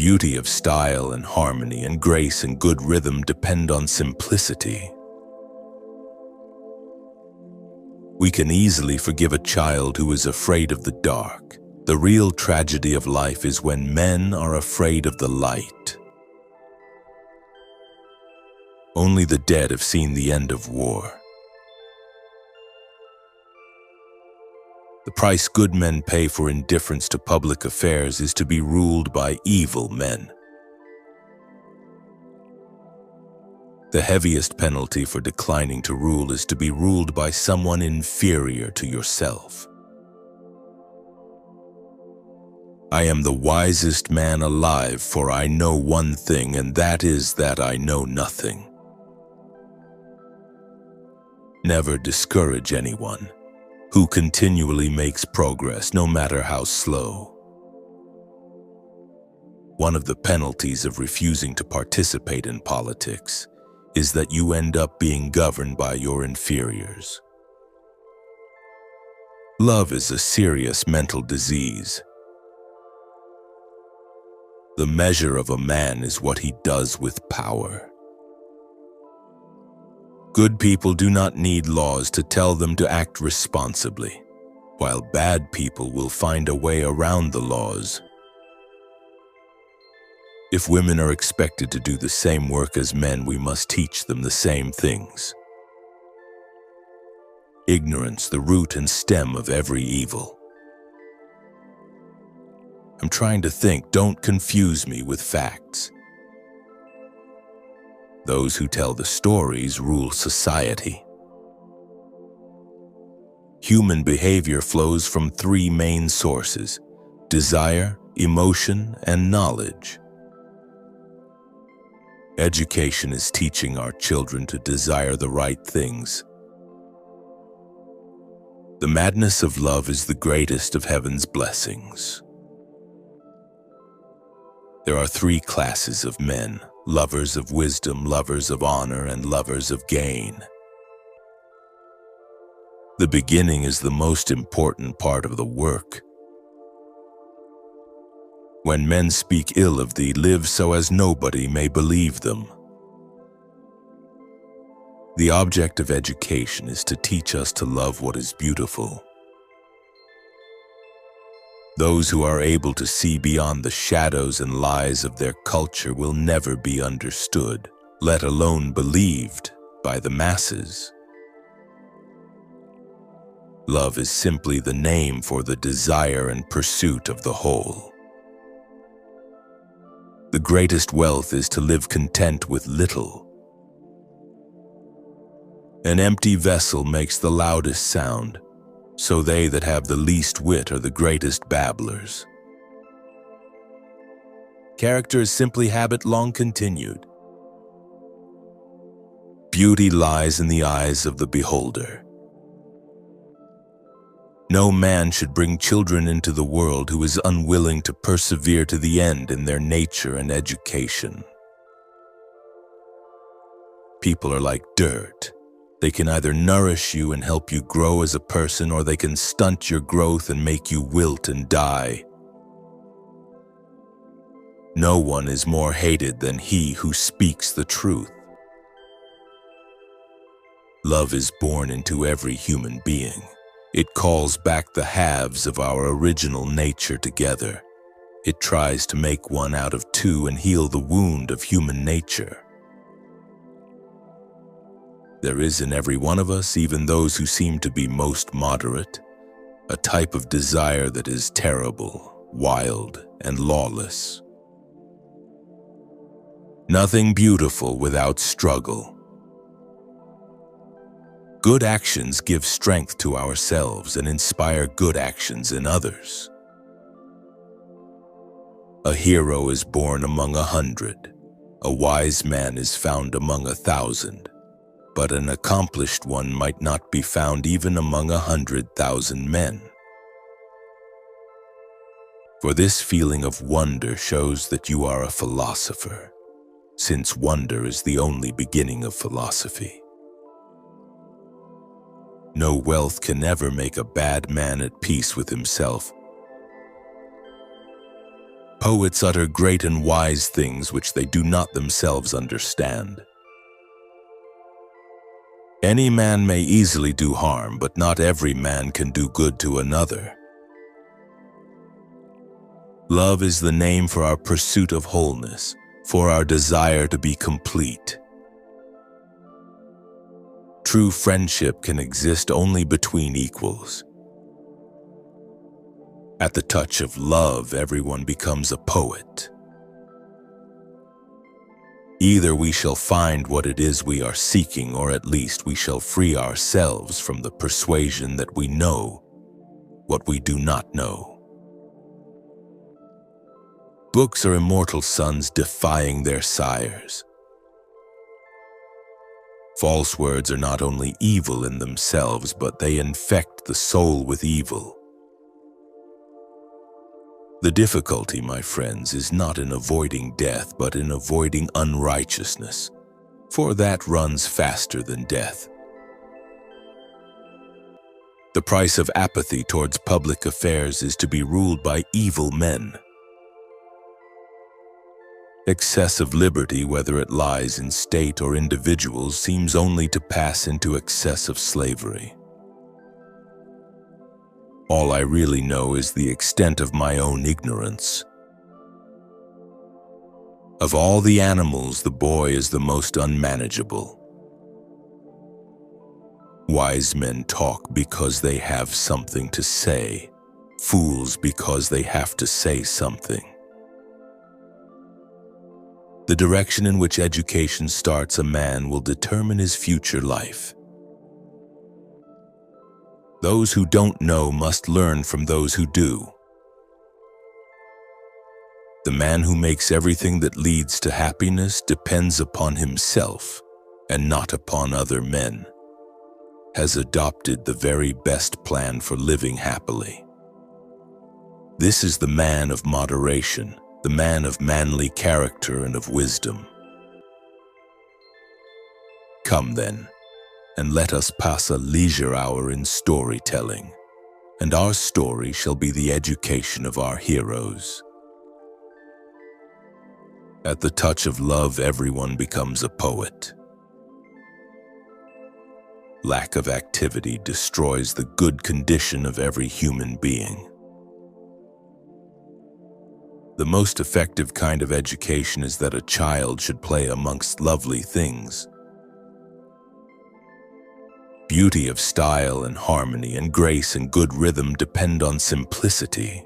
beauty of style and harmony and grace and good rhythm depend on simplicity. We can easily forgive a child who is afraid of the dark. The real tragedy of life is when men are afraid of the light. Only the dead have seen the end of war. The price good men pay for indifference to public affairs is to be ruled by evil men. The heaviest penalty for declining to rule is to be ruled by someone inferior to yourself. I am the wisest man alive, for I know one thing, and that is that I know nothing. Never discourage anyone who continually makes progress, no matter how slow. One of the penalties of refusing to participate in politics is that you end up being governed by your inferiors. Love is a serious mental disease. The measure of a man is what he does with power. Good people do not need laws to tell them to act responsibly, while bad people will find a way around the laws. If women are expected to do the same work as men, we must teach them the same things. Ignorance, the root and stem of every evil. I'm trying to think, don't confuse me with facts. Those who tell the stories rule society. Human behavior flows from three main sources: desire, emotion, and knowledge. Education is teaching our children to desire the right things. The madness of love is the greatest of heaven's blessings. There are three classes of men: lovers of wisdom, lovers of honor, and lovers of gain. The beginning is the most important part of the work. When men speak ill of thee, live so as nobody may believe them. The object of education is to teach us to love what is beautiful. Those who are able to see beyond the shadows and lies of their culture will never be understood, let alone believed, by the masses. Love is simply the name for the desire and pursuit of the whole. The greatest wealth is to live content with little. An empty vessel makes the loudest sound, so they that have the least wit are the greatest babblers. Character is simply habit long continued. Beauty lies in the eyes of the beholder. No man should bring children into the world who is unwilling to persevere to the end in their nature and education. People are like dirt. They can either nourish you and help you grow as a person, or they can stunt your growth and make you wilt and die. No one is more hated than he who speaks the truth. Love is born into every human being. It calls back the halves of our original nature together. It tries to make one out of two and heal the wound of human nature. There is in every one of us, even those who seem to be most moderate, a type of desire that is terrible, wild, and lawless. Nothing beautiful without struggle. Good actions give strength to ourselves and inspire good actions in others. A hero is born among 100. A wise man is found among 1,000. But an accomplished one might not be found even among 100,000 men. For this feeling of wonder shows that you are a philosopher, since wonder is the only beginning of philosophy. No wealth can ever make a bad man at peace with himself. Poets utter great and wise things which they do not themselves understand. Any man may easily do harm, but not every man can do good to another. Love is the name for our pursuit of wholeness, for our desire to be complete. True friendship can exist only between equals. At the touch of love, everyone becomes a poet. Either we shall find what it is we are seeking, or at least we shall free ourselves from the persuasion that we know what we do not know. Books are immortal sons defying their sires. False words are not only evil in themselves, but they infect the soul with evil. The difficulty, my friends, is not in avoiding death, but in avoiding unrighteousness, for that runs faster than death. The price of apathy towards public affairs is to be ruled by evil men. Excessive liberty, whether it lies in state or individuals, seems only to pass into excessive slavery. All I really know is the extent of my own ignorance. Of all the animals, the boy is the most unmanageable. Wise men talk because they have something to say, fools because they have to say something. The direction in which education starts a man will determine his future life. Those who don't know must learn from those who do. The man who makes everything that leads to happiness depends upon himself and not upon other men, has adopted the very best plan for living happily. This is the man of moderation, the man of manly character and of wisdom. Come then, and let us pass a leisure hour in storytelling, and our story shall be the education of our heroes. At the touch of love, everyone becomes a poet. Lack of activity destroys the good condition of every human being. The most effective kind of education is that a child should play amongst lovely things. Beauty of style and harmony and grace and good rhythm depend on simplicity.